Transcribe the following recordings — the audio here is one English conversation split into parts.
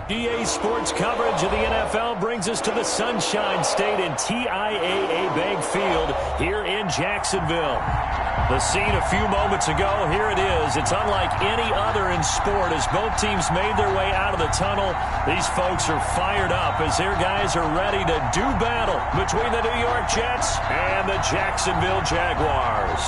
EA Sports coverage of the NFL brings us to the Sunshine State in TIAA Bank Field here in Jacksonville. The scene a few moments ago, here it is. It's unlike any other in sport as both teams made their way out of the tunnel. These folks are fired up as their guys are ready to do battle between the New York Jets and the Jacksonville Jaguars.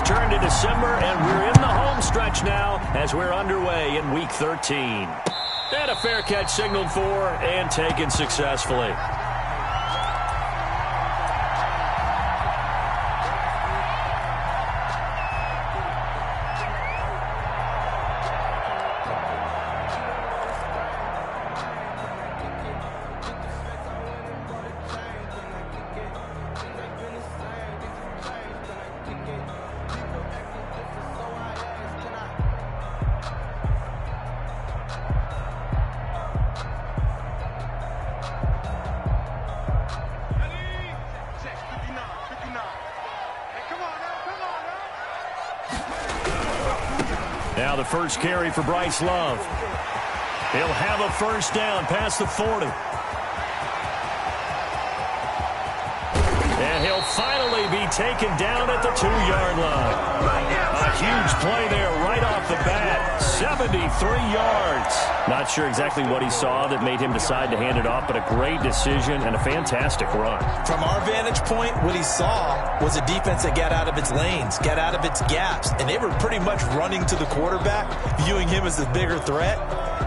Turned to December, and we're in the home stretch now as we're underway in Week 13. And a fair catch signaled for and taken successfully. Now the first carry for Bryce Love. He'll have a first down past the 40. And he'll finally be taken down at the 2-yard line. A huge play there right off the bat. 73 yards. Not sure exactly what he saw that made him decide to hand it off, but a great decision and a fantastic run. From our vantage point, what he saw was a defense that got out of its lanes, got out of its gaps, and they were pretty much running to the quarterback, viewing him as the bigger threat.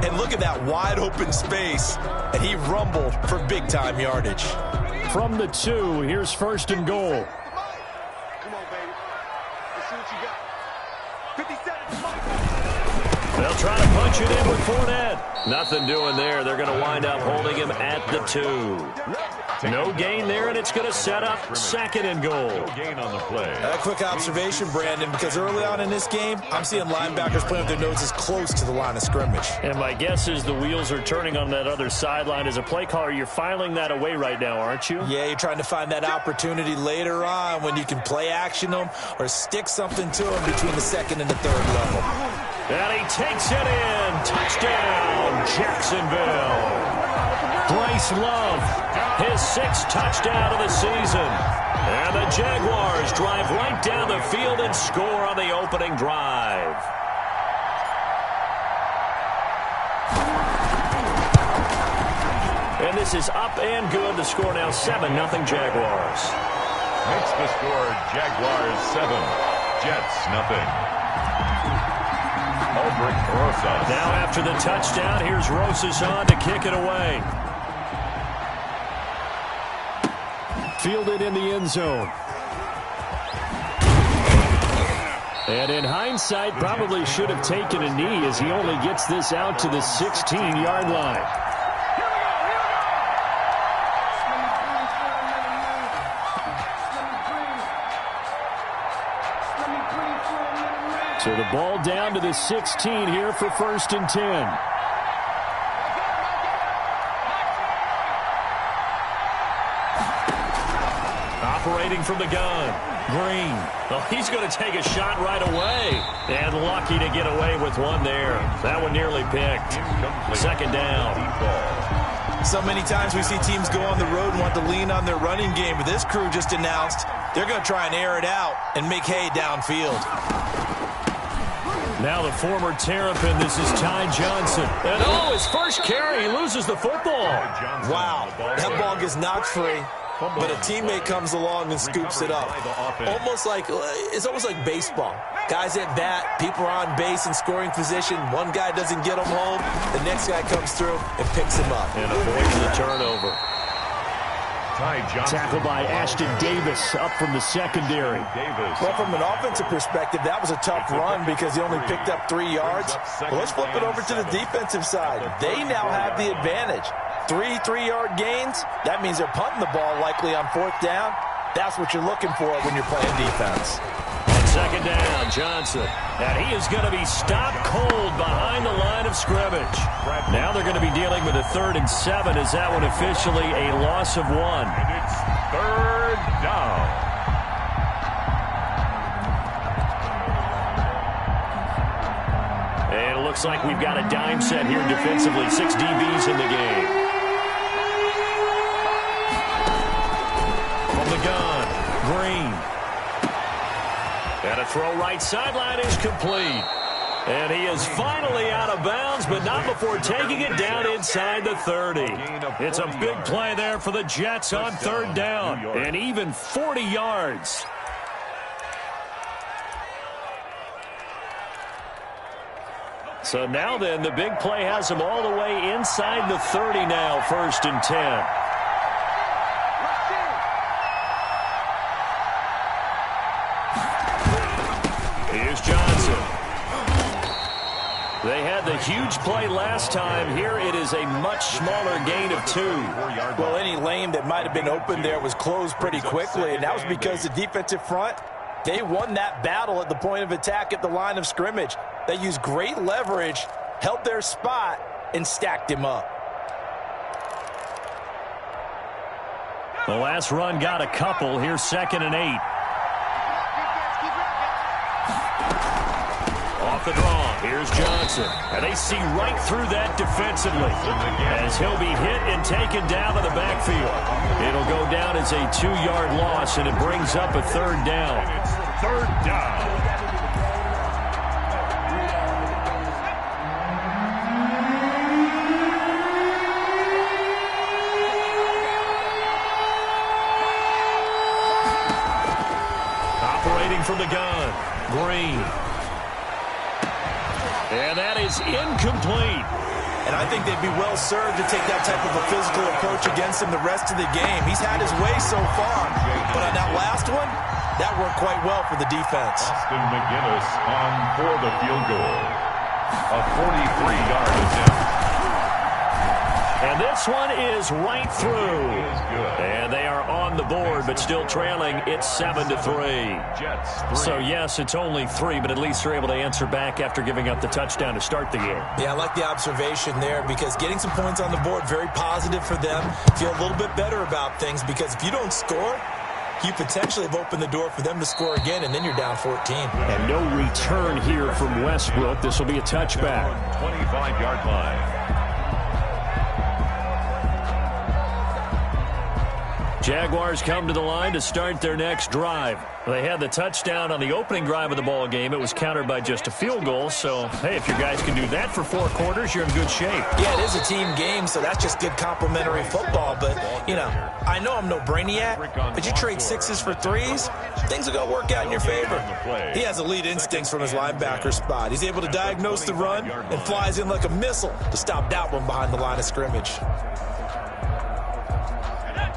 And look at that wide open space, and he rumbled for big-time yardage. From the 2, here's first and goal. Come on, baby. Let's see what you got. 57. They'll try to punch it in with Fournette. Nothing doing there. They're going to wind up holding him at the 2. No gain there, and it's going to set up second and goal. No gain on the play. A quick observation, Brandon, because early on in this game, I'm seeing linebackers playing with their noses close to the line of scrimmage. And my guess is the wheels are turning on that other sideline. As a play caller, you're filing that away right now, aren't you? Yeah, you're trying to find that opportunity later on when you can play action them or stick something to them between the second and the third level. And he takes it in. Touchdown, Jacksonville. Bryce Love, his 6th touchdown of the season. And the Jaguars drive right down the field and score on the opening drive. And this is up and good. The score now 7-0 Jaguars. Makes the score Jaguars 7, Jets 0. Now after the touchdown, here's Rosas on to kick it away. Fielded in the end zone. And in hindsight, probably should have taken a knee as he only gets this out to the 16-yard line. So the ball down to the 16 here for first and 10. Operating from the gun, Green. Oh, he's going to take a shot right away. And lucky to get away with one there. That one nearly picked. Second down. So many times we see teams go on the road and want to lean on their running game, but this crew just announced they're going to try and air it out and make hay downfield. Now the former Terrapin, this is Ty Johnson. And oh, his first carry, he loses the football. Wow, that ball gets knocked free, but a teammate comes along and scoops it up. It's almost like baseball. Guys at bat, people are on base in scoring position. One guy doesn't get him home, the next guy comes through and picks him up. And avoids the turnover. Tackle by Ashton Davis up from the secondary. Well, from an offensive perspective, that was a tough run because he only picked up 3 yards. Well, let's flip it over to the defensive side. They now have the advantage. 3 3-yard gains, that means they're punting the ball likely on 4th down. That's what you're looking for when you're playing defense. On 2nd down, Johnson. And he is going to be stopped cold behind the line of scrimmage. Now they're going to be dealing with a 3rd and 7. Is that one officially a loss of 1? And it's 3rd down. And it looks like we've got a dime set here defensively. 6 DBs in the game. From the gun, Green. And a throw right sideline is complete. And he is finally out of bounds, but not before taking it down inside the 30. It's a big play there for the Jets on 3rd down. And even 40 yards. So now then, the big play has him all the way inside the 30 now, 1st and 10. Here's Johnson. They had the huge play last time. Here it is a much smaller gain of 2. Well, any lane that might have been open there was closed pretty quickly, and that was because the defensive front, they won that battle at the point of attack at the line of scrimmage. They used great leverage, held their spot, and stacked him up. The last run got a couple. Here's 2nd and 8. Off the draw. Here's Johnson. And they see right through that defensively as he'll be hit and taken down to the backfield. It'll go down as a 2-yard loss, and it brings up a 3rd down. And it's 3rd down. Operating from the gun, Green. And that is incomplete. And I think they'd be well served to take that type of a physical approach against him the rest of the game. He's had his way so far, but on that last one, that worked quite well for the defense. Austin McGinnis on for the field goal. A 43-yard attempt. And this one is right through. And they are on the board, but still trailing. It's 7-3. Jets 3. So, yes, it's only 3, but at least they're able to answer back after giving up the touchdown to start the game. Yeah, I like the observation there because getting some points on the board, very positive for them. Feel a little bit better about things because if you don't score, you potentially have opened the door for them to score again, and then you're down 14. And no return here from Westbrook. This will be a touchback. 25-yard line. Jaguars come to the line to start their next drive. They had the touchdown on the opening drive of the ball game. It was countered by just a field goal. So, hey, if your guys can do that for 4 quarters, you're in good shape. Yeah, it is a team game, so that's just good complimentary football. But, you know, I know I'm no brainiac, but you trade 6s for 3s, things are going to work out in your favor. He has elite instincts from his linebacker spot. He's able to diagnose the run and flies in like a missile to stop that one behind the line of scrimmage.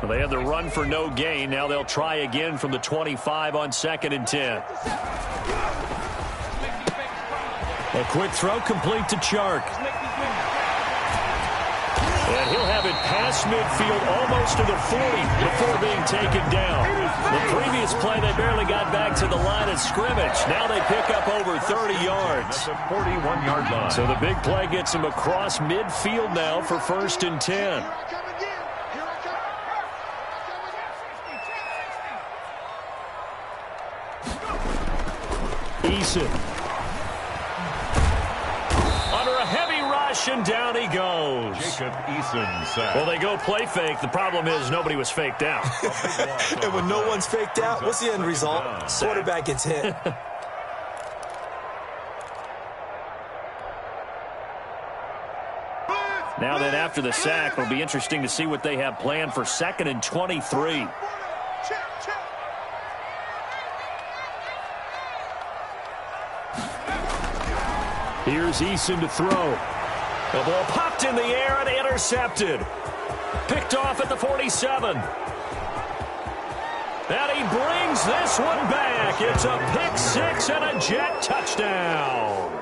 Well, they had the run for no gain. Now they'll try again from the 25 on 2nd and 10. A quick throw complete to Chark. And he'll have it past midfield almost to the 40 before being taken down. The previous play, they barely got back to the line of scrimmage. Now they pick up over 30 yards. That's a 41-yard line. So the big play gets them across midfield now for 1st and 10. Eason. Under a heavy rush, and down he goes. Jacob Eason sack. Well, they go play fake. The problem is nobody was faked out. And when no one's faked out, what's the end result? Quarterback gets hit. Now then, after the sack, it'll be interesting to see what they have planned for 2nd and 23. Here's Eason to throw. The ball popped in the air and intercepted. Picked off at the 47. And he brings this one back. It's a pick 6 and a Jet touchdown.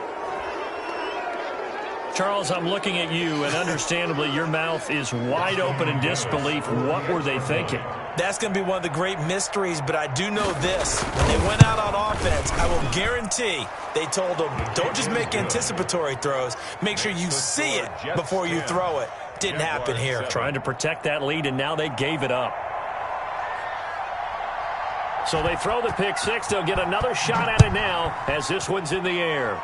Charles, I'm looking at you, and understandably, your mouth is wide open in disbelief. What were they thinking? That's going to be one of the great mysteries, but I do know this. When they went out on offense, I will guarantee they told them, don't just make anticipatory throws. Make sure you see it before you throw it. Didn't happen here. Trying to protect that lead, and now they gave it up. So they throw the pick six. They'll get another shot at it now as this one's in the air.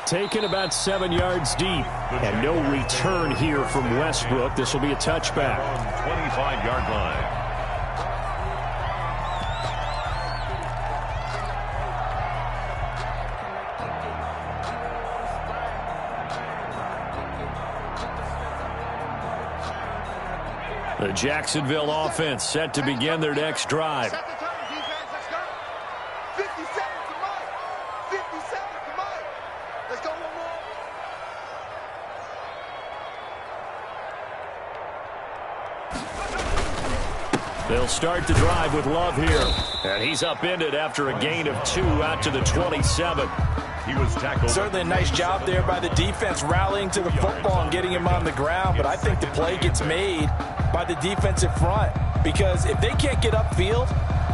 Taken about 7 yards deep. And no return here from Westbrook. This will be a touchback. 25-yard line. The Jacksonville offense set to begin their next drive. Set the turn, defense. Let's go. 50 seconds to Mike. 50 seconds to Mike. Let's go one more. They'll start the drive with Love here. And he's upended after a gain of 2 out to the 27. He was tackled. Certainly a nice job there by the defense rallying to the football and getting him on the ground, but I think the play gets made by the defensive front, because if they can't get upfield,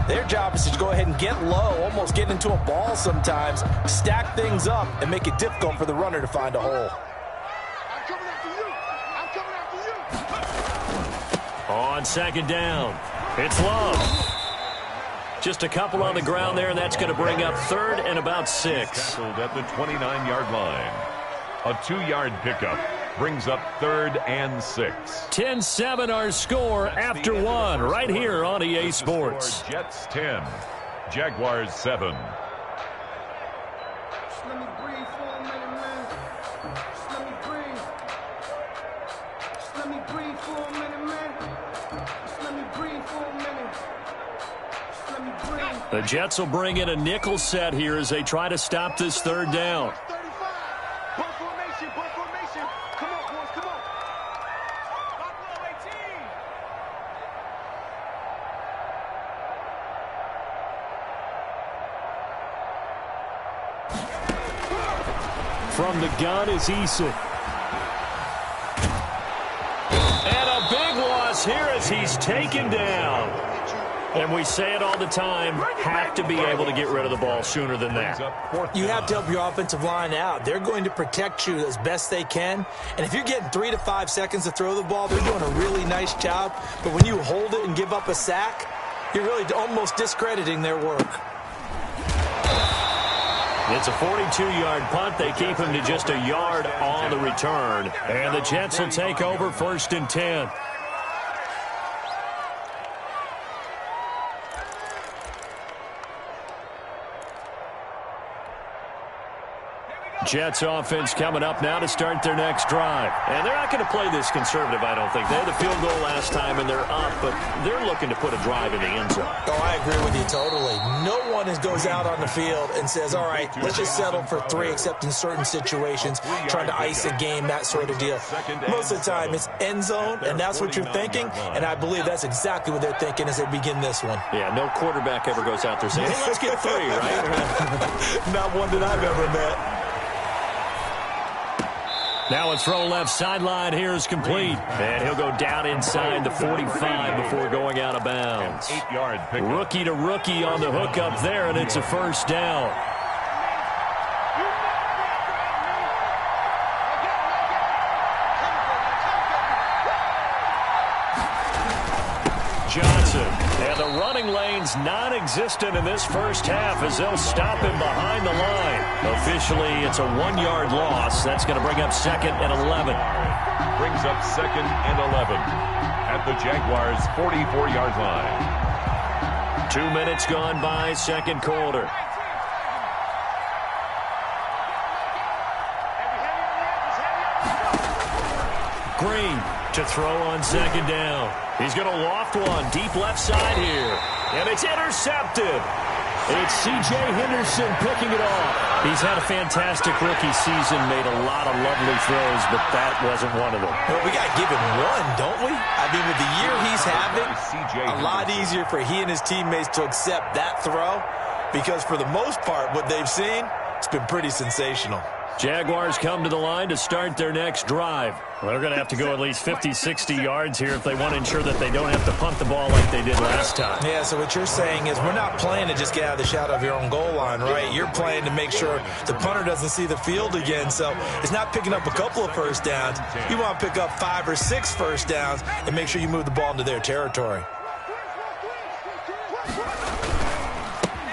their job is to go ahead and get low, almost get into a ball sometimes, stack things up, and make it difficult for the runner to find a hole. I'm coming after you. I'm coming after you. On second down, it's Love. Just a couple on the ground there, and that's going to bring up third and about 6. Tackled at the 29-yard line. A 2-yard pickup brings up third and 6. 10-7 our score after 1 right here on EA Sports. Jets 10, Jaguars 7. Just let me breathe for a minute, man. Just let me breathe. Just let me breathe for a minute, man. Just let me breathe for a minute. Just let me breathe. The Jets will bring in a nickel set here as they try to stop this third down. 35. Bull formation, bull formation. Come on, boys, come on. Buffalo 18. From the gun is Eason. And a big loss here as he's taken down. And we say it all the time, have to be able to get rid of the ball sooner than that. You have to help your offensive line out. They're going to protect you as best they can. And if you're getting 3 to 5 seconds to throw the ball, they're doing a really nice job. But when you hold it and give up a sack, you're really almost discrediting their work. It's a 42-yard punt. They keep him to just a yard on the return. And the Jets will take over 1st and 10. Jets offense coming up now to start their next drive. And they're not going to play this conservative, I don't think. They had the field goal last time, and they're up, but they're looking to put a drive in the end zone. Oh, I agree with you totally. No one goes out on the field and says, all right, let's just settle for 3, except in certain situations, trying to ice a game, that sort of deal. Most of the time, it's end zone, and that's what you're thinking, and I believe that's exactly what they're thinking as they begin this one. Yeah, no quarterback ever goes out there saying, hey, let's get 3, right? Not one that I've ever met. Now a throw left sideline here is complete. And he'll go down inside the 45 before going out of bounds. 8-yard pickup. Rookie to rookie on the hook up there, and it's a first down. Johnson. And the running lane's non-existent in this first half as they'll stop him behind the line. Officially, it's a 1-yard loss. That's going to bring up 2nd and 11. Brings up 2nd and 11 at the Jaguars' 44-yard line. 2 minutes gone by, second quarter. Green to throw on second down. He's going to loft one deep left side here. And it's intercepted. It's C.J. Henderson picking it off. He's had a fantastic rookie season, made a lot of lovely throws, but that wasn't one of them. Well, we got to give him one, don't we? I mean, with the year he's having, a lot easier for he and his teammates to accept that throw, because for the most part, what they've seen, it's been pretty sensational. Jaguars come to the line to start their next drive. Well, they're going to have to go at least 50, 60 yards here if they want to ensure that they don't have to punt the ball like they did last time. Yeah, so what you're saying is we're not playing to just get out of the shadow of your own goal line, right? You're playing to make sure the punter doesn't see the field again. So it's not picking up a couple of first downs. You want to pick up 5 or 6 first downs and make sure you move the ball into their territory.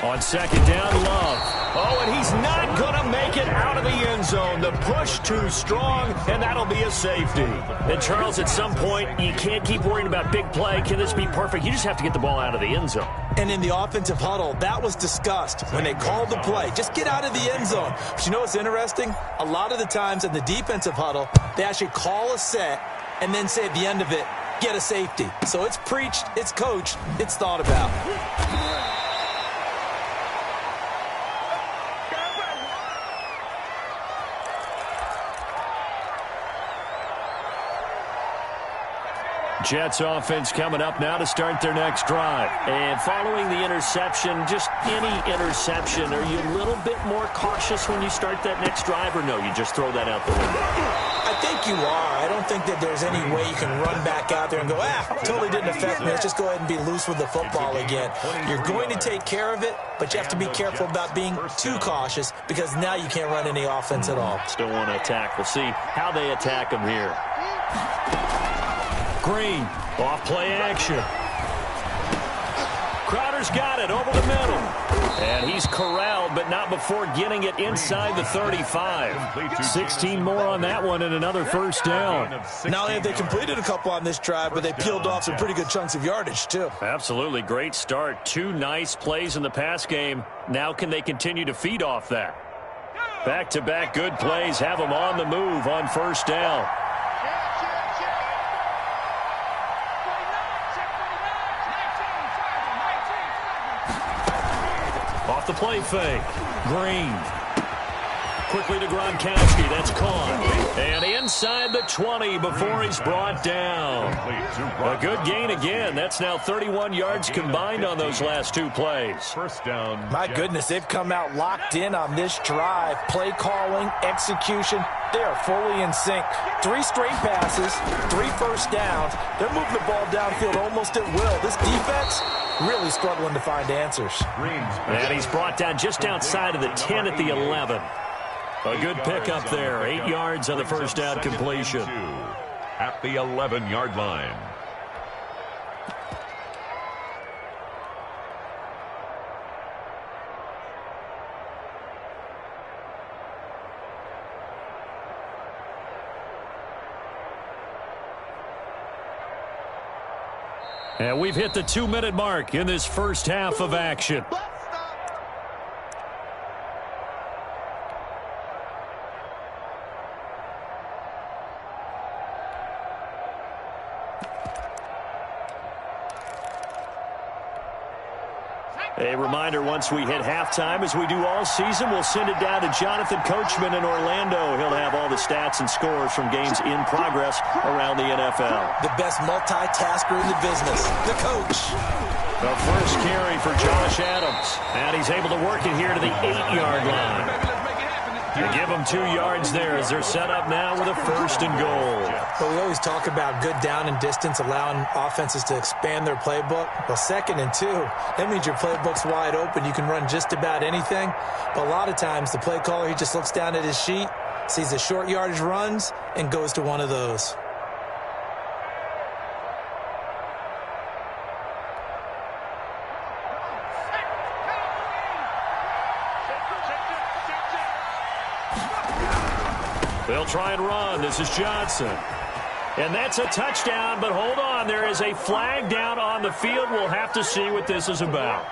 On second down, Love. Oh, and he's not going to make it out of the end zone. The push too strong, and that'll be a safety. And, Charles, at some point, you can't keep worrying about big play. Can this be perfect? You just have to get the ball out of the end zone. And in the offensive huddle, that was discussed when they called the play. Just get out of the end zone. But you know what's interesting? A lot of the times in the defensive huddle, they actually call a set and then say at the end of it, get a safety. So it's preached, it's coached, it's thought about. Jets offense coming up now to start their next drive. And following the interception, just any interception, are you a little bit more cautious when you start that next drive, or no, you just throw that out the window? I think you are. I don't think that there's any way you can run back out there and go, totally didn't affect me. Let's just go ahead and be loose with the football again. You're going to take care of it, but you have to be careful about being too cautious because now you can't run any offense at all. Still want to attack. We'll see how they attack them here. Green, off play action. Crowder's got it over the middle. And he's corralled, but not before getting it inside the 35. 16 more on that one and another first down. Not only have they completed a couple on this drive, but they peeled off some pretty good chunks of yardage, too. Absolutely. Great start. 2 nice plays in the pass game. Now can they continue to feed off that? Back-to-back good plays have them on the move on first down. Off the play fake. Green. Quickly to Gronkowski. That's caught. And inside the 20 before he's brought down. A good gain again. That's now 31 yards combined on those last 2 plays. First down. My goodness, they've come out locked in on this drive. Play calling, execution, they are fully in sync. 3 straight passes, 3 first downs. They're moving the ball downfield almost at will. This defense really struggling to find answers. And he's brought down just outside of the 10 at the 11. A good pickup there. 8 yards on the first down completion. At the 11-yard line. And we've hit the 2-minute mark in this first half of action. A reminder, once we hit halftime, as we do all season, we'll send it down to Jonathan Coachman in Orlando. He'll have all the stats and scores from games in progress around the NFL. The best multitasker in the business, the coach. The first carry for Josh Adams. And he's able to work it here to the 8-yard line. You give them 2 yards there as they're set up now with a 1st and goal. But we always talk about good down and distance, allowing offenses to expand their playbook. Well, 2nd and 2, that means your playbook's wide open. You can run just about anything. But a lot of times, the play caller, he just looks down at his sheet, sees the short yardage runs, and goes to one of those. They'll try and run. This is Johnson. And that's a touchdown, but hold on. There is a flag down on the field. We'll have to see what this is about.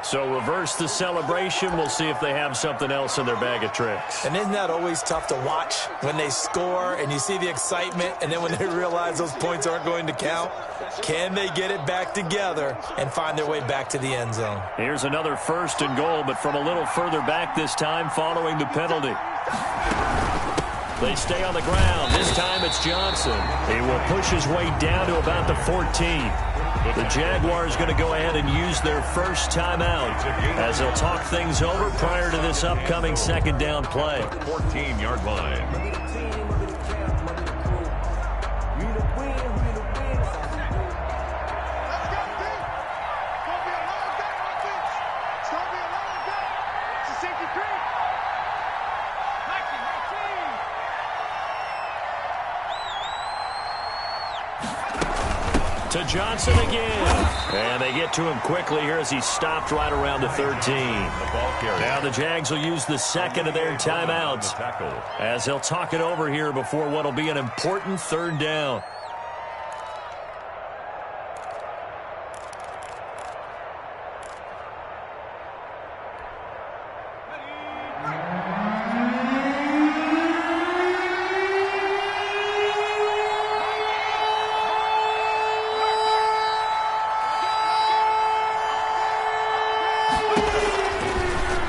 So reverse the celebration. We'll see if they have something else in their bag of tricks. And isn't that always tough to watch when they score and you see the excitement, and then when they realize those points aren't going to count? Can they get it back together and find their way back to the end zone? Here's another 1st and goal, but from a little further back this time following the penalty. They stay on the ground. This time it's Johnson. He will push his way down to about the 14. The Jaguars going to go ahead and use their first timeout as they'll talk things over prior to this upcoming second down play. 14-yard line. To Johnson again. And they get to him quickly here as he stopped right around the 13. Now the Jags will use the second of their timeouts as they'll talk it over here before what will be an important third down.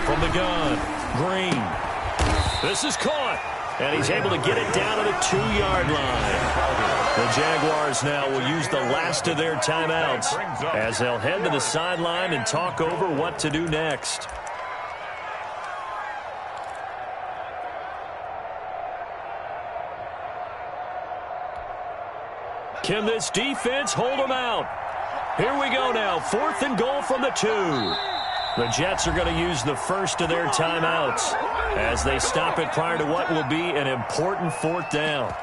From the gun, Green. This is caught, and he's able to get it down to the 2-yard line. The Jaguars now will use the last of their timeouts as they'll head to the sideline and talk over what to do next. Can this defense hold them out? Here we go now, 4th and goal from the 2. The Jets are going to use the first of their timeouts as they stop it prior to what will be an important 4th down.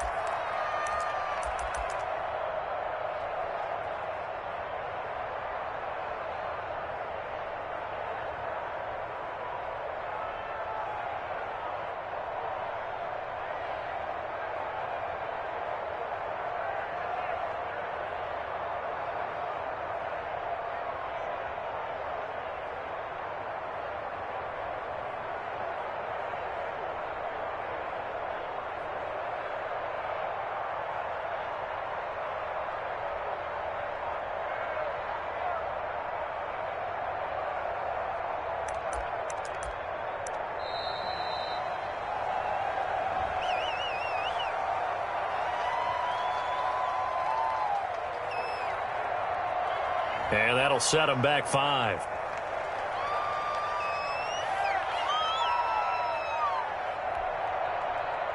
And that'll set them back 5.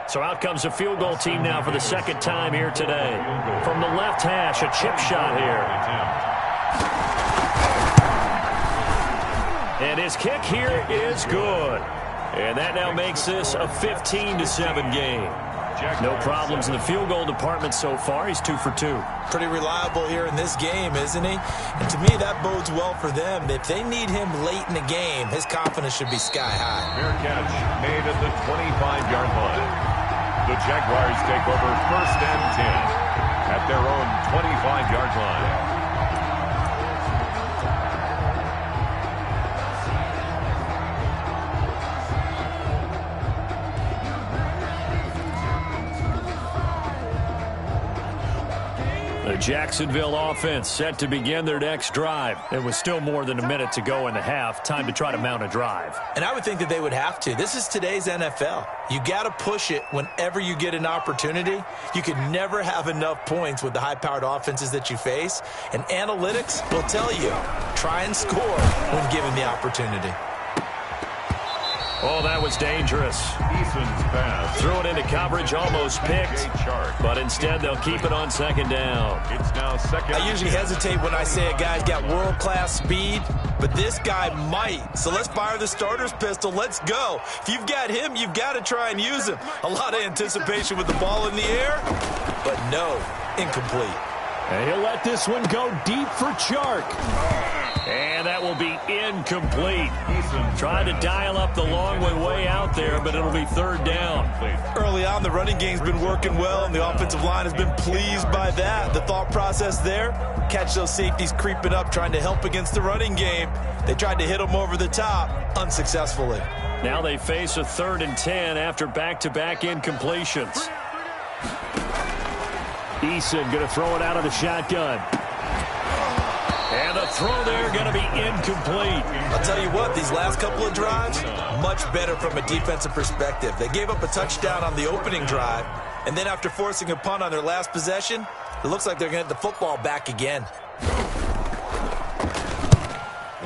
So out comes the field goal team now for the second time here today. From the left hash, a chip shot here. And his kick here is good. And that now makes this a 15-7 game. No problems in the field goal department so far. He's 2 for 2. Pretty reliable here in this game, isn't he? And to me, that bodes well for them. If they need him late in the game, his confidence should be sky high. Fair catch made at the 25-yard line. The Jaguars take over 1st and 10 at their own 25-yard line. The Jacksonville offense set to begin their next drive. It was still more than a minute to go in the half. Time to try to mount a drive. And I would think that they would have to. This is today's NFL. You got to push it whenever you get an opportunity. You can never have enough points with the high-powered offenses that you face. And analytics will tell you, try and score when given the opportunity. Oh, that was dangerous. Eason's pass. Threw it into coverage, almost picked. But instead, they'll keep it on second down. It's now second. I usually hesitate when I say a guy's got world-class speed, but this guy might. So let's fire the starter's pistol. Let's go. If you've got him, you've got to try and use him. A lot of anticipation with the ball in the air, but no, incomplete. And he'll let this one go deep for Chark. And that will be incomplete. Tried to dial up the long way out there, but it'll be third down. Early on, the running game's been working well, and the offensive line has been pleased by that. The thought process there, catch those safeties creeping up, trying to help against the running game. They tried to hit them over the top, unsuccessfully. Now they face a 3rd and 10 after back-to-back incompletions. Eason going to throw it out of the shotgun. And the throw there going to be incomplete. I'll tell you what, these last couple of drives, much better from a defensive perspective. They gave up a touchdown on the opening drive, and then after forcing a punt on their last possession, it looks like they're going to get the football back again.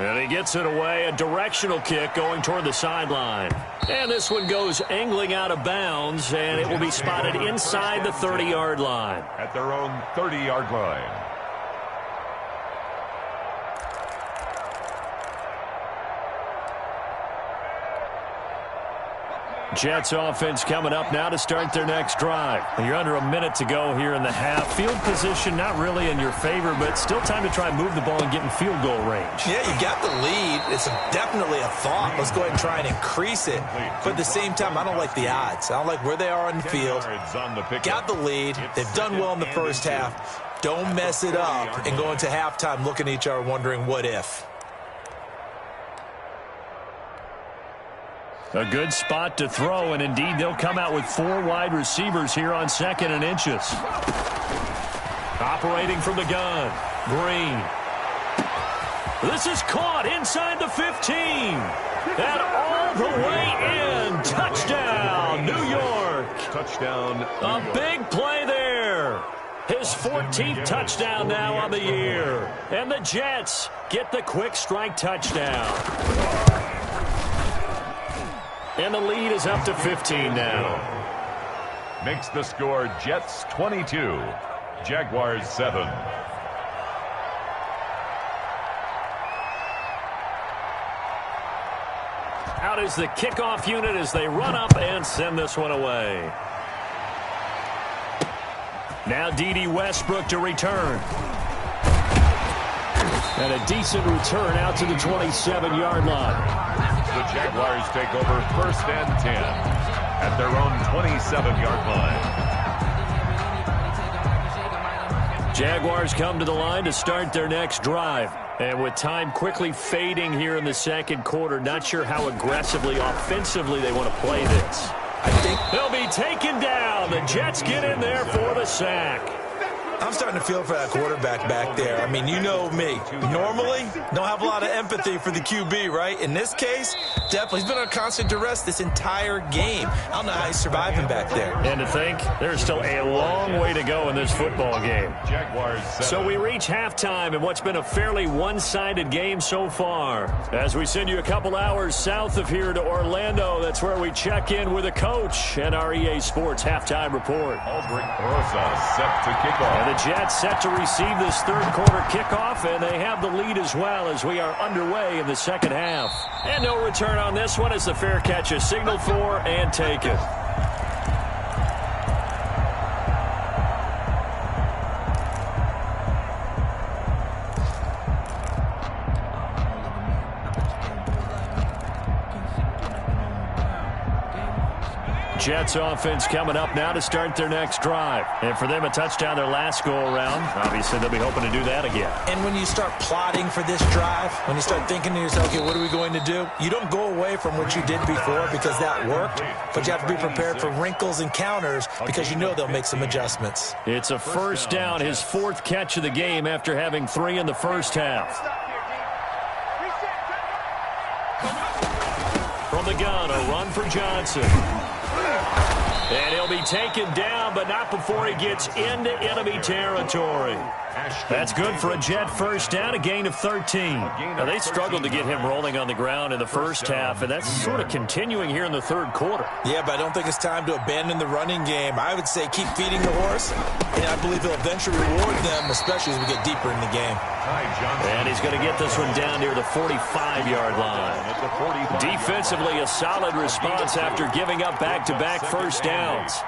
And he gets it away, a directional kick going toward the sideline. And this one goes angling out of bounds, and it will be spotted inside the 30-yard line. At their own 30-yard line. Jets offense coming up now to start their next drive. You're under a minute to go here in the half. Field position not really in your favor, but still time to try and move the ball and get in field goal range. Yeah, you got the lead. It's definitely a thought. Let's go ahead and try and increase it. But at the same time, I don't like the odds. I don't like where they are on the field. Got the lead. They've done well in the first half. Don't mess it up and go into halftime looking at each other wondering what if. A good spot to throw, and indeed they'll come out with 4 wide receivers here on 2nd and inches. Operating from the gun, Green. This is caught inside the 15. And all the way in. Touchdown, New York. Touchdown. A big play there. His 14th touchdown now on the year. And the Jets get the quick strike touchdown. And the lead is up to 15 now. Makes the score Jets 22, Jaguars 7. Out is the kickoff unit as they run up and send this one away. Now D.D. Westbrook to return. And a decent return out to the 27-yard line. The Jaguars take over 1st and 10 at their own 27-yard line. Jaguars come to the line to start their next drive. And with time quickly fading here in the second quarter, not sure how aggressively, offensively they want to play this. I think they'll be taken down. The Jets get in there for the sack. I'm starting to feel for that quarterback back there. I mean, you know me. Normally, don't have a lot of empathy for the QB, right? In this case, definitely. He's been under constant duress this entire game. I don't know how he's surviving back there. And to think, there's still a long way to go in this football game. So we reach halftime in what's been a fairly one-sided game so far. As we send you a couple hours south of here to Orlando, that's where we check in with a coach and our EA Sports halftime report. Aldrich Rosa set to kick off. The Jets set to receive this third quarter kickoff, and they have the lead as well as we are underway in the second half. And no return on this one as the fair catch is signaled for and taken. Jets offense coming up now to start their next drive. And for them, a touchdown their last go-around. Obviously, they'll be hoping to do that again. And when you start plotting for this drive, when you start thinking to yourself, okay, what are we going to do? You don't go away from what you did before because that worked, but you have to be prepared for wrinkles and counters because you know they'll make some adjustments. It's a first down, his 4th catch of the game after having 3 in the first half. From the gun, a run for Johnson. And he'll be taken down, but not before he gets into enemy territory. That's good for a Jet first down, a gain of 13. Now, they struggled to get him rolling on the ground in the first half, and that's sort of continuing here in the third quarter. Yeah, but I don't think it's time to abandon the running game. I would say keep feeding the horse, and I believe he'll eventually reward them, especially as we get deeper in the game. And he's going to get this one down near the 45-yard line. Defensively, a solid response after giving up back-to-back first downs.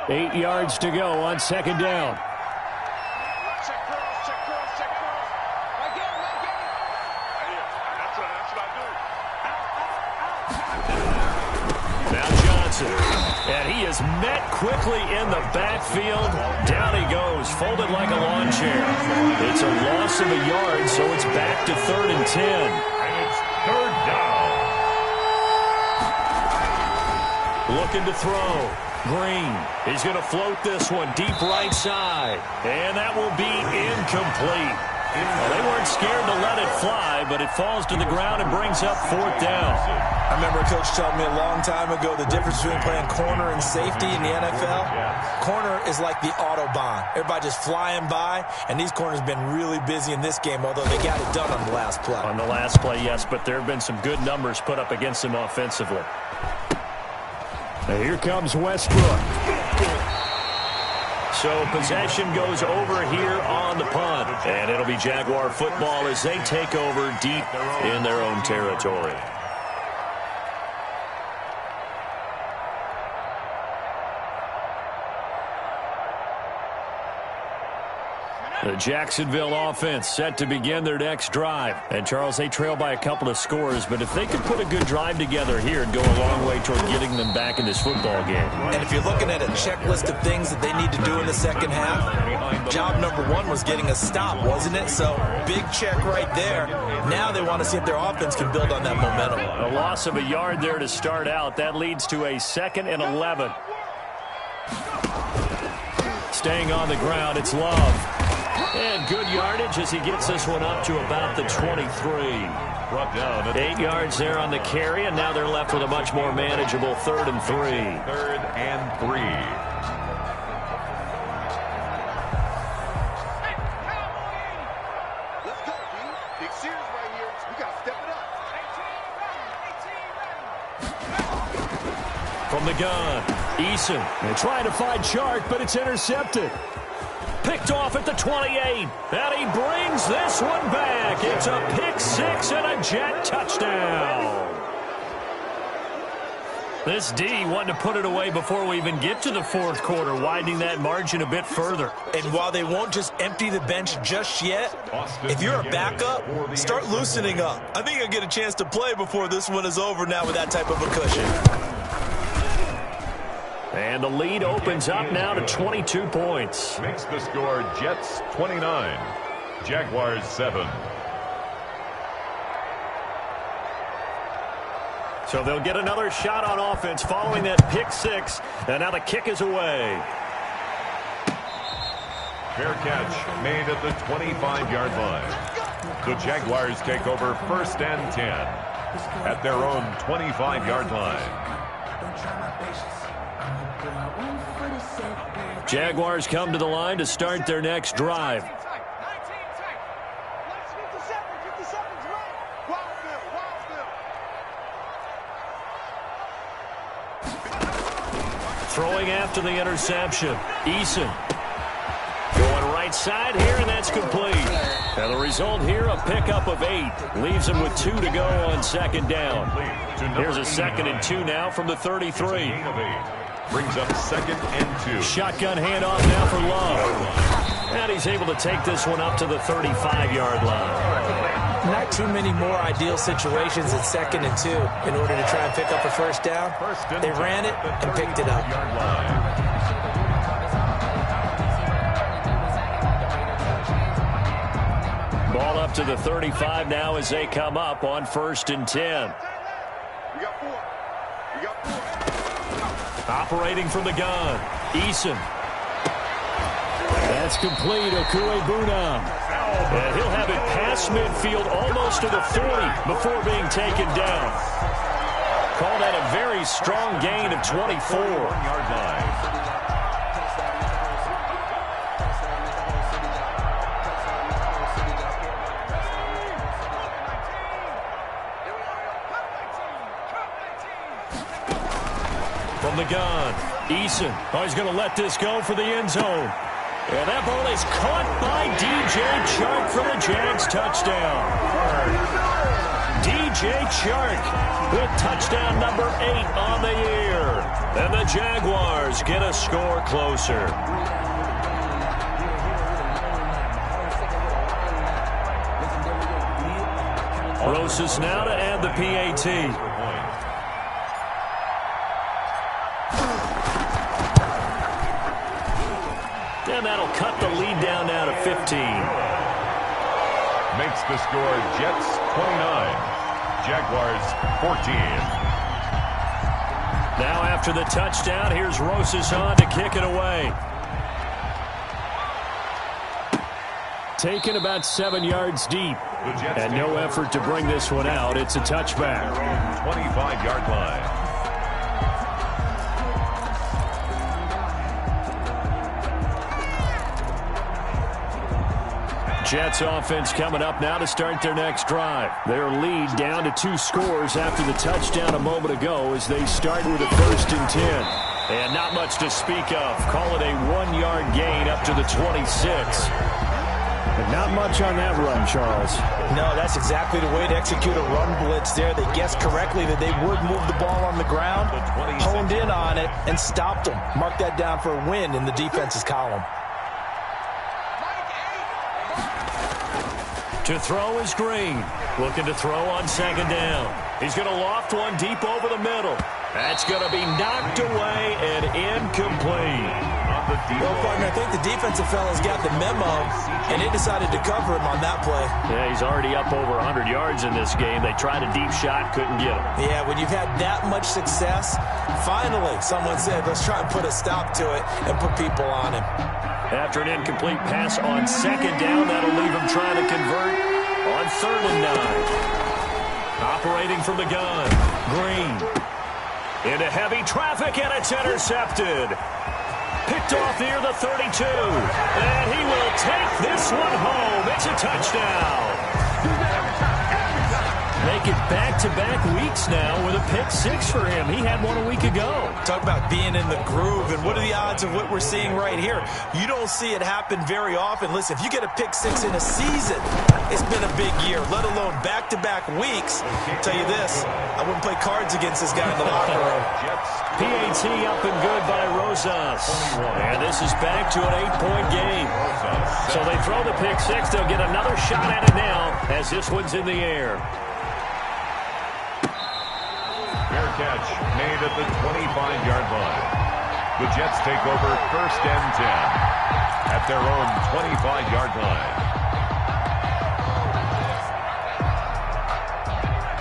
Eight yards to go on second down. Now Johnson. And he is met quickly in the backfield. Down he goes, folded like a lawn chair. It's a loss of a yard, so it's back to 3rd and 10. And it's 3rd down. Looking to throw. Green. He's going to float this one deep right side. And that will be incomplete. Well, they weren't scared to let it fly, but it falls to the ground and brings up 4th down. I remember a coach telling me a long time ago the difference between playing corner and safety in the NFL. Corner is like the Autobahn. Everybody just flying by, and these corners have been really busy in this game, although they got it done on the last play. On the last play, yes, but there have been some good numbers put up against them offensively. Now here comes Westbrook. So possession goes over here on the punt. And it'll be Jaguar football as they take over deep in their own territory. The Jacksonville offense set to begin their next drive. And, Charles, they trail by a couple of scores, but if they could put a good drive together here, it'd go a long way toward getting them back in this football game. And if you're looking at a checklist of things that they need to do in the second half, job number one was getting a stop, wasn't it? So, big check right there. Now they want to see if their offense can build on that momentum. A loss of a yard there to start out. That leads to a 2nd and 11. Staying on the ground, it's Love. And good yardage as he gets this one up to about the 23. Brought down. 8 yards there on the carry, and now they're left with a much more manageable 3rd and 3. 3rd and 3. Let's go, D. Big series right here. We got to step it up. From the gun, Eason. They're trying to find Chark, but it's intercepted. Picked off at the 28, and he brings this one back. It's a pick 6 and a Jet touchdown. This D wanted to put it away before we even get to the 4th quarter, widening that margin a bit further. And while they won't just empty the bench just yet, if you're a backup, start loosening up. I think you'll get a chance to play before this one is over now with that type of a cushion. And the lead opens up now to 22 points. Makes the score Jets 29, Jaguars 7. So they'll get another shot on offense following that pick 6. And now the kick is away. Fair catch made at the 25-yard line. The Jaguars take over 1st and 10 at their own 25-yard line. Jaguars come to the line to start their next drive. Throwing after the interception. Eason going right side here, and that's complete. And the result here, a pickup of 8. Leaves them with 2 to go on 2nd down. Here's a 2nd and 2 now from the 33. Brings up 2nd and 2. Shotgun handoff now for Love. And he's able to take this one up to the 35-yard line. Not too many more ideal situations at 2nd and 2 in order to try and pick up a 1st down. They ran it and picked it up. Ball up to the 35 now as they come up on 1st and 10. We got 4. We got 4. Operating from the gun, Eason. That's complete, Okuebunam. And he'll have it past midfield almost to the 40 before being taken down. Call that a very strong gain of 24. 1-yard line. From the gun, Eason. Oh, he's going to let this go for the end zone. And that ball is caught by DJ Chark for the Jags touchdown. DJ Chark with touchdown number 8 on the year. And the Jaguars get a score closer. Rosas now to add the PAT. And that'll cut the lead down now to 15. Makes the score Jets 29, Jaguars 14. Now after the touchdown, here's Rosas on to kick it away. taken about 7 yards deep. And no effort to bring this one out. It's a touchback. 25-yard line. Jets offense coming up now to start their next drive. Their lead down to 2 scores after the touchdown a moment ago as they start with a 1st and 10. And not much to speak of. Call it a 1-yard gain up to the 26. But not much on that run, Charles. No, that's exactly the way to execute a run blitz there. They guessed correctly that they would move the ball on the ground, honed in on it, and stopped them. Mark that down for a win in the defense's column. To throw is Green. Looking to throw on 2nd down. He's going to loft one deep over the middle. That's going to be knocked away and incomplete. Well, partner, I think the defensive fellas got the memo, and they decided to cover him on that play. Yeah, he's already up over 100 yards in this game. They tried a deep shot, couldn't get him. Yeah, when you've had that much success, finally someone said, let's try and put a stop to it and put people on him. After an incomplete pass on 2nd down, that'll leave him trying to convert on 3rd and 9. Operating from the gun, Green. Into heavy traffic, and it's intercepted. Picked off near the 32. And he will take this one home. It's a touchdown. Make it back-to-back weeks now with a pick 6 for him. He had one a week ago. Talk about being in the groove, and what are the odds of what we're seeing right here? You don't see it happen very often. Listen, if you get a pick 6 in a season, it's been a big year, let alone back-to-back weeks. I'll tell you this, I wouldn't play cards against this guy in the locker room. PAT up and good by Rosas. And this is back to an 8-point game. So they throw the pick 6. They'll get another shot at it now as this one's in the air. Fair catch made at the 25-yard line. The Jets take over 1st and 10 at their own 25-yard line.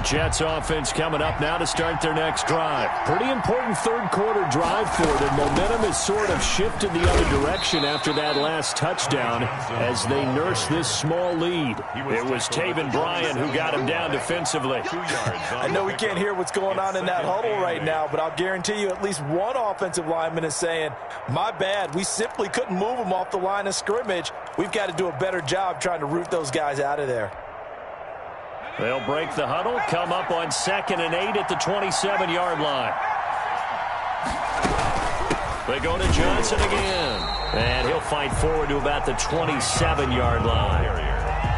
Jets offense coming up now to start their next drive. Pretty important 3rd quarter drive for them. Momentum has sort of shifted the other direction after that last touchdown as they nurse this small lead. It was Taven Bryan who got him down defensively. I know we can't hear what's going on in that huddle right now, but I'll guarantee you at least one offensive lineman is saying, my bad, we simply couldn't move them off the line of scrimmage. We've got to do a better job trying to root those guys out of there. They'll break the huddle, come up on 2nd and 8 at the 27-yard line. They go to Johnson again. And he'll fight forward to about the 27-yard line.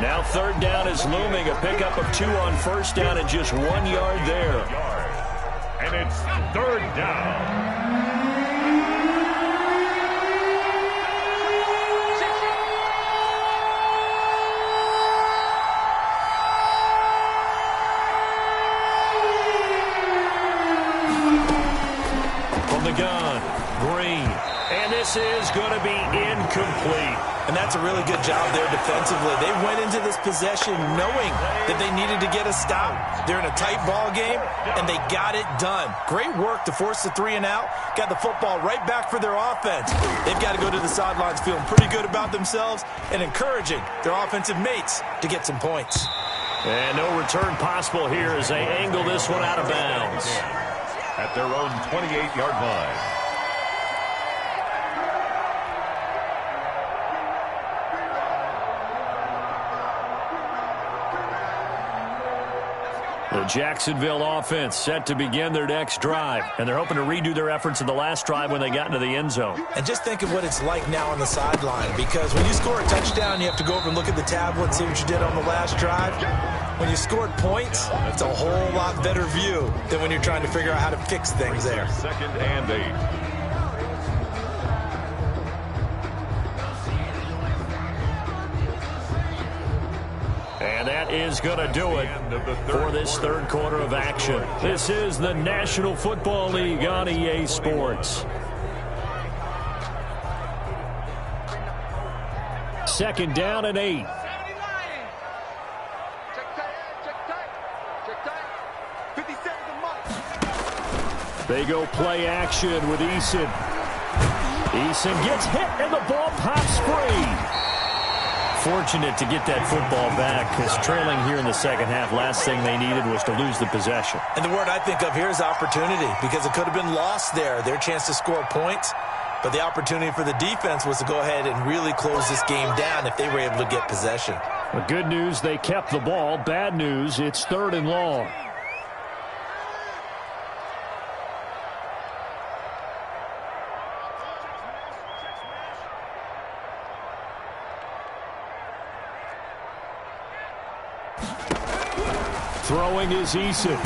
Now 3rd down is looming. A pickup of 2 on 1st down and just 1 yard there. And it's 3rd down. Gun, Green, and this is going to be incomplete. And that's a really good job there defensively. They went into this possession knowing that they needed to get a stop. They're in a tight ball game, and they got it done. Great work to force the 3 and out. Got the football right back for their offense. They've got to go to the sidelines feeling pretty good about themselves and encouraging their offensive mates to get some points. And no return possible here as they angle this one out of bounds. At their own 28-yard line. The Jacksonville offense set to begin their next drive, and they're hoping to redo their efforts in the last drive when they got into the end zone. And just think of what it's like now on the sideline, because when you score a touchdown, you have to go over and look at the tablet and see what you did on the last drive. When you scored points, it's a whole lot better view than when you're trying to figure out how to fix things there. 2nd and 8. And that is going to do it for this 3rd quarter of action. This is the National Football League on EA Sports. 2nd down and 8. They go play action with Eason. Eason gets hit and the ball pops free. fortunate to get that football back because trailing here in the second half, last thing they needed was to lose the possession. And the word I think of here is opportunity, because it could have been lost there, their chance to score points. But the opportunity for the defense was to go ahead and really close this game down if they were able to get possession. Well, good news, they kept the ball. Bad news, it's 3rd and long. Throwing is Eason.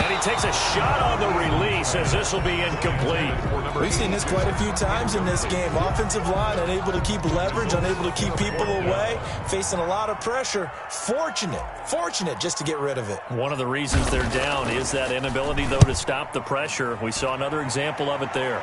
And he takes a shot on the release as this will be incomplete. We've seen this quite a few times in this game. Offensive line unable to keep leverage, unable to keep people away, facing a lot of pressure. Fortunate just to get rid of it. One of the reasons they're down is that inability, though, to stop the pressure. We saw another example of it there.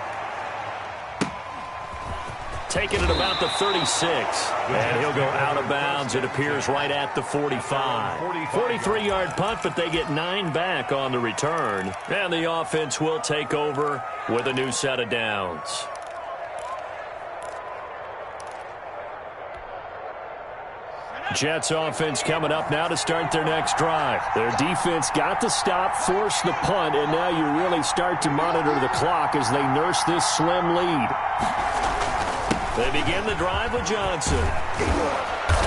Taking it about the 36. And he'll go out of bounds. It appears right at the 45. 43-yard punt, but they get 9 back on the return. And the offense will take over with a new set of downs. Jets offense coming up now to start their next drive. Their defense got the stop, forced the punt, and now you really start to monitor the clock as they nurse this slim lead. They begin the drive with Johnson.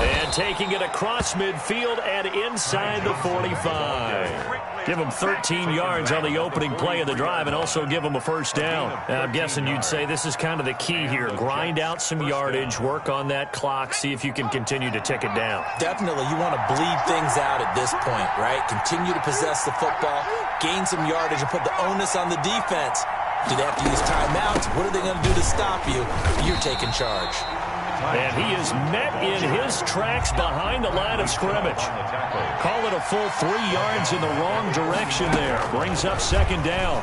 And taking it across midfield and inside the 45. Give them 13 yards on the opening play of the drive and also give them a first down. I'm guessing you'd say this is kind of the key here. Grind out some yardage, work on that clock, see if you can continue to tick it down. Definitely, you want to bleed things out at this point, right? Continue to possess the football, gain some yardage, and put the onus on the defense. Do they have to use timeouts? What are they going to do to stop you? You're taking charge. And he is met in his tracks behind the line of scrimmage. Call it a full 3 yards in the wrong direction there. Brings up 2nd down.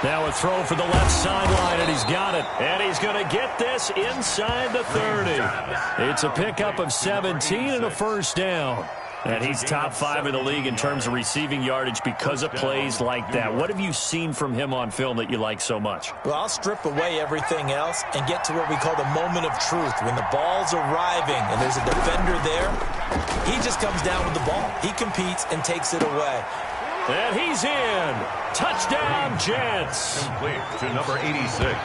Now a throw for the left sideline, and he's got it. And he's going to get this inside the 30. It's a pickup of 17 and a first down. And he's top 5 in the league in terms of receiving yardage because of plays like that. What have you seen from him on film that you like so much? Well, I'll strip away everything else and get to what we call the moment of truth. When the ball's arriving and there's a defender there, he just comes down with the ball. He competes and takes it away. And he's in. Touchdown, Jets. Complete to number 86.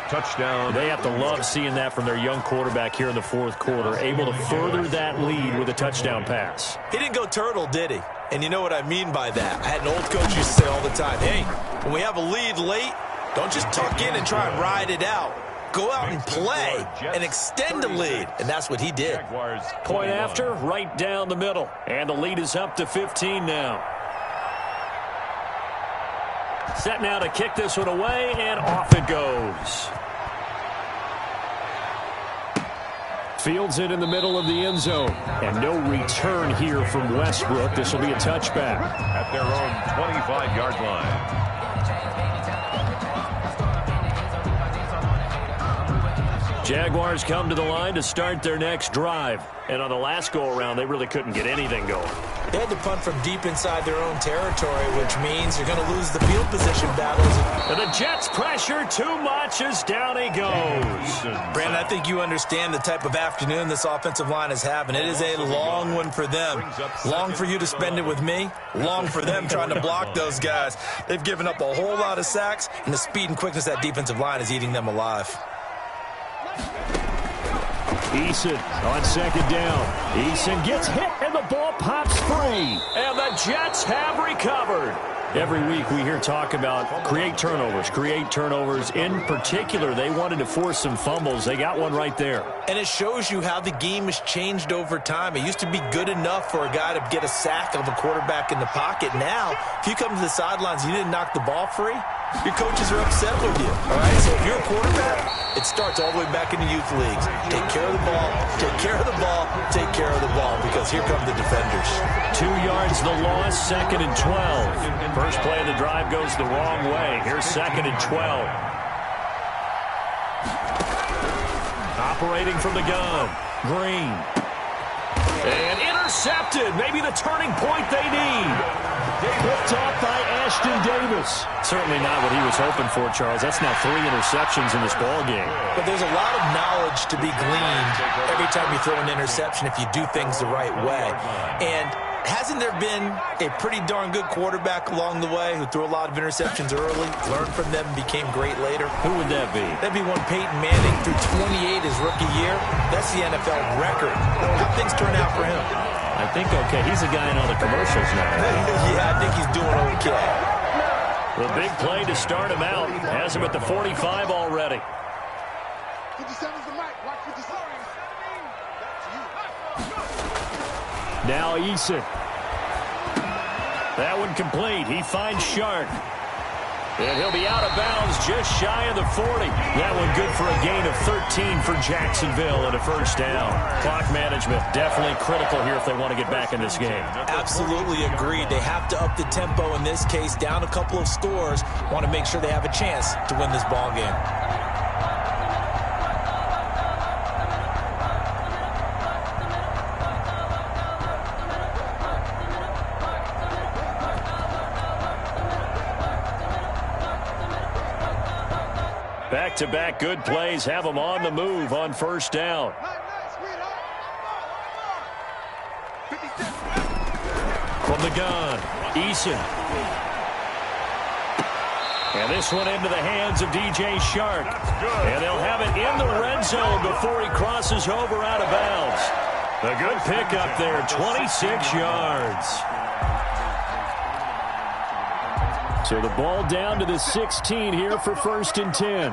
Touchdown. They have to love seeing that from their young quarterback here in the 4th quarter, able to further that lead with a touchdown pass. He didn't go turtle, did he? And you know what I mean by that. I had an old coach used to say all the time, hey, when we have a lead late, don't just tuck in and try and ride it out. Go out and play and extend the lead. And that's what he did. Point after, right down the middle. And the lead is up to 15 now. Set now to kick this one away, and off it goes. Fields it in the middle of the end zone. And no return here from Westbrook. This will be a touchback. At their own 25-yard line. Jaguars come to the line to start their next drive. And on the last go-around, they really couldn't get anything going. They had to punt from deep inside their own territory, which means you're going to lose the field position battles. And the Jets pressure too much as down he goes. Brandon, I think you understand the type of afternoon this offensive line is having. It is a long one for them. Long for you to spend it with me. Long for them trying to block those guys. They've given up a whole lot of sacks, and the speed and quickness of that defensive line is eating them alive. Eason on 2nd down. Eason gets hit, and the ball pops free. And the Jets have recovered. Every week we hear talk about create turnovers. In particular, they wanted to force some fumbles. They got one right there. And it shows you how the game has changed over time. It used to be good enough for a guy to get a sack of a quarterback in the pocket. Now, if you come to the sidelines and you didn't knock the ball free, your coaches are upset with you. All right, so if you're a quarterback, it starts all the way back in the youth leagues. Take care of the ball, take care of the ball, take care of the ball, because here come the defenders. 2 yards the loss, 2nd and 12. First play of the drive goes the wrong way. Here's 2nd and 12. Operating from the gun, Green. And intercepted. Maybe the turning point they need. Picked off by Ashtyn Davis. Certainly not what he was hoping for, Charles. That's now 3 interceptions in this ball game. But there's a lot of knowledge to be gleaned every time you throw an interception if you do things the right way. And hasn't there been a pretty darn good quarterback along the way who threw a lot of interceptions early, learned from them, and became great later? Who would that be? That'd be one Peyton Manning threw 28 his rookie year. That's the NFL record. How things turn out for him? I think okay. He's a guy in all the commercials now, right? Yeah, I think he's doing okay. The big play to start him out. Has him at the 45 already. 57's the mic. Watch 57. Now Eason. That one complete. He finds Shark. And he'll be out of bounds just shy of the 40. That one good for a gain of 13 for Jacksonville and a first down. Clock management definitely critical here if they want to get back in this game. Absolutely agreed. They have to up the tempo in this case, down a couple of scores. Want to make sure they have a chance to win this ball game. Back-to-back good plays have them on the move on first down. From the gun, Eason. And this one into the hands of DJ Shark. And they'll have it in the red zone before he crosses over out of bounds. A good pickup there, 26 yards. So the ball down to the 16 here for 1st and 10.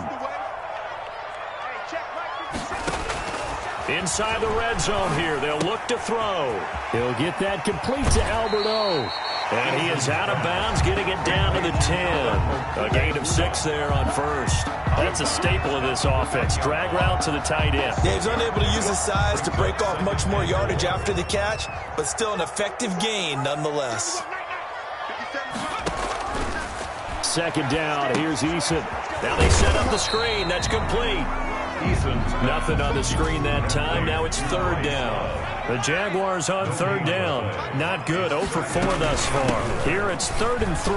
Inside the red zone here, they'll look to throw. He'll get that complete to Albert O. And he is out of bounds, getting it down to the 10. A gain of 6 there on first. That's a staple of this offense. Drag route to the tight end. Dave's unable to use his size to break off much more yardage after the catch, but still an effective gain nonetheless. 2nd down, here's Eason. Now they set up the screen, that's complete. Nothing on the screen that time, now it's 3rd down. The Jaguars on 3rd down. Not good, 0 for 4 thus far. Here it's 3rd and 3.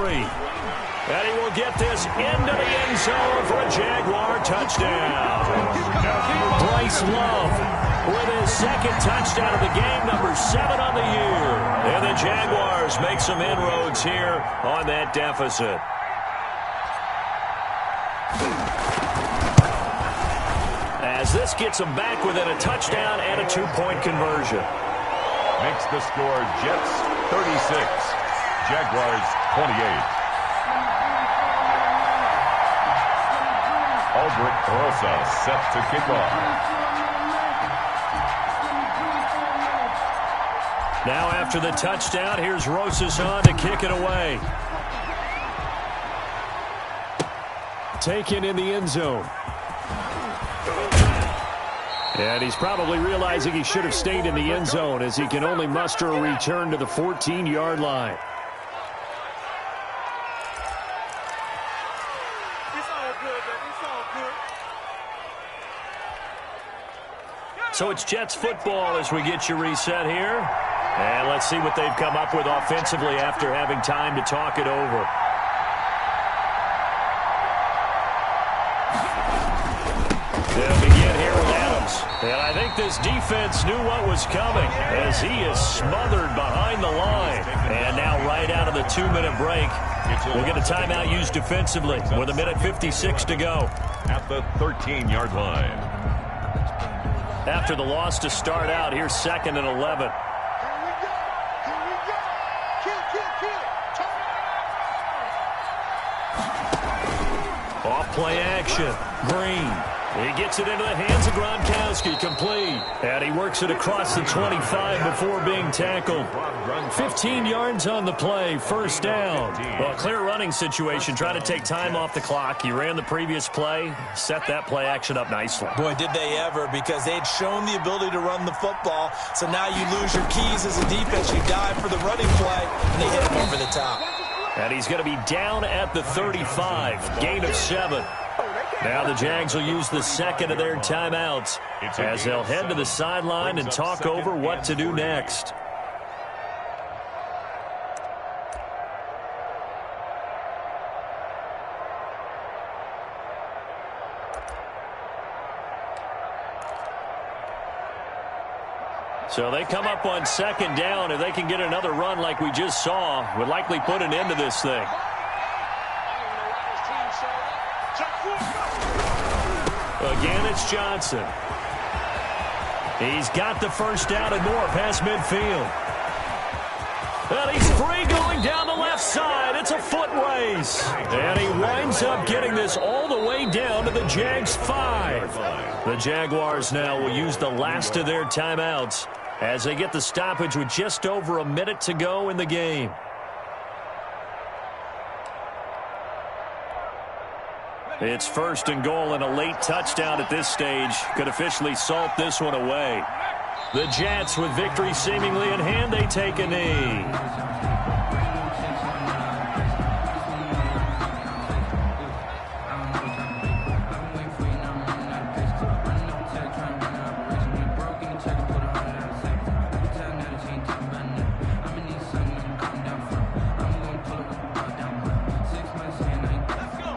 And he will get this into the end zone for a Jaguar touchdown. Bryce Love with his 2nd touchdown of the game, number 7 on the year. And the Jaguars make some inroads here on that deficit. As this gets them back within a touchdown and a 2-point conversion. Makes the score Jets 36, Jaguars 28. Aldrich Rosa set to kick off. Now after the touchdown, here's Rosas on to kick it away. Taken in the end zone. And he's probably realizing he should have stayed in the end zone as he can only muster a return to the 14-yard line. So it's Jets football as we get you reset here. And let's see what they've come up with offensively after having time to talk it over. They'll begin here with Adams. And I think this defense knew what was coming as he is smothered behind the line. And now right out of the 2-minute break, we'll get a timeout used defensively with 1:56 to go. At the 13-yard line. After the loss to start out, here's 2nd and 11. Off play action. Green. He gets it into the hands of Gronkowski, complete. And he works it across the 25 before being tackled. 15 yards on the play, 1st down. Well, clear running situation. Try to take time off the clock. You ran the previous play, set that play action up nicely. Boy, did they ever, because they'd shown the ability to run the football. So now you lose your keys as a defense. You dive for the running play, and they hit him over the top. And he's going to be down at the 35, gain of 7. Now the Jags will use the 2nd of their timeouts as they'll head to the sideline and talk over what to do next. So they come up on second down. If they can get another run like we just saw, would likely put an end to this thing. Again, it's Johnson. He's got the first down and more past midfield. And he's free going down the left side. It's a foot race. And he winds up getting this all the way down to the Jags 5. The Jaguars now will use the last of their timeouts as they get the stoppage with just over a minute to go in the game. It's first and goal, and a late touchdown at this stage could officially salt this one away. The Jets, with victory seemingly in hand, they take a knee.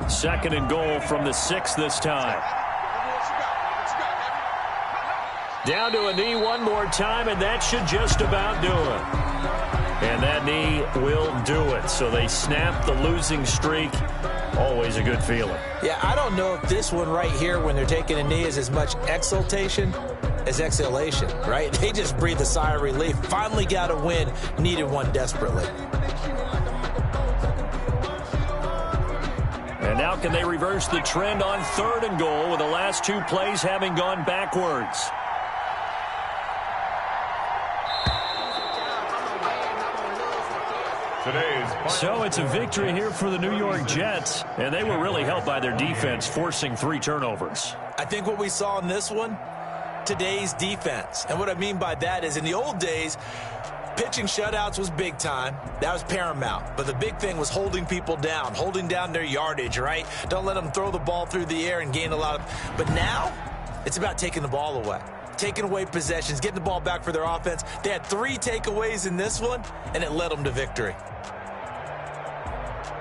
Second and goal from the 6 this time. Down to a knee one more time, and that should just about do it. And that knee will do it. So they snap the losing streak. Always a good feeling. Yeah, I don't know if this one right here, when they're taking a knee, is as much exultation as exhalation, right? They just breathe a sigh of relief. Finally got a win. Needed one desperately. And now can they reverse the trend on third and goal with the last two plays having gone backwards? So it's a victory here for the New York Jets, and they were really helped by their defense forcing 3 turnovers. I think what we saw in this one, today's defense. And what I mean by that is in the old days, pitching shutouts was big time. That was paramount. But the big thing was holding people down, holding down their yardage, right? Don't let them throw the ball through the air and gain a lot of... But now, it's about taking the ball away. Taking away possessions, getting the ball back for their offense. They had 3 takeaways in this one, and it led them to victory.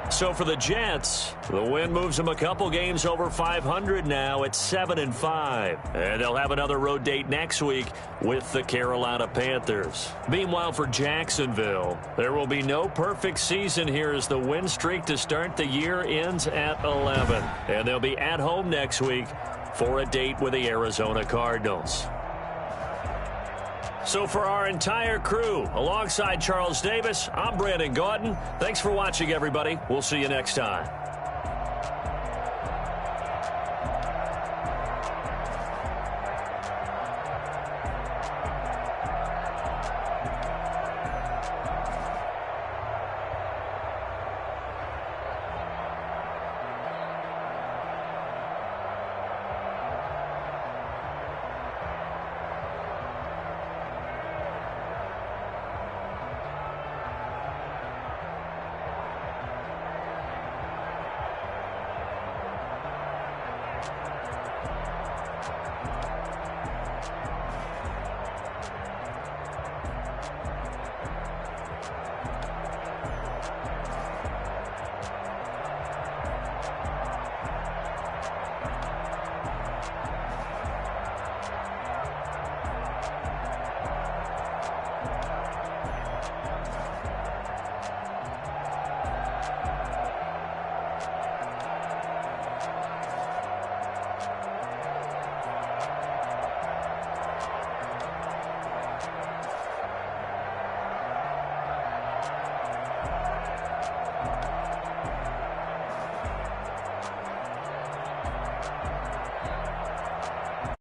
So for the Jets, the win moves them a couple games over 500 now at 7-5. And they'll have another road date next week with the Carolina Panthers. Meanwhile, for Jacksonville, there will be no perfect season here as the win streak to start the year ends at 11. And they'll be at home next week for a date with the Arizona Cardinals. So for our entire crew, alongside Charles Davis, I'm Brandon Gaudin. Thanks for watching, everybody. We'll see you next time.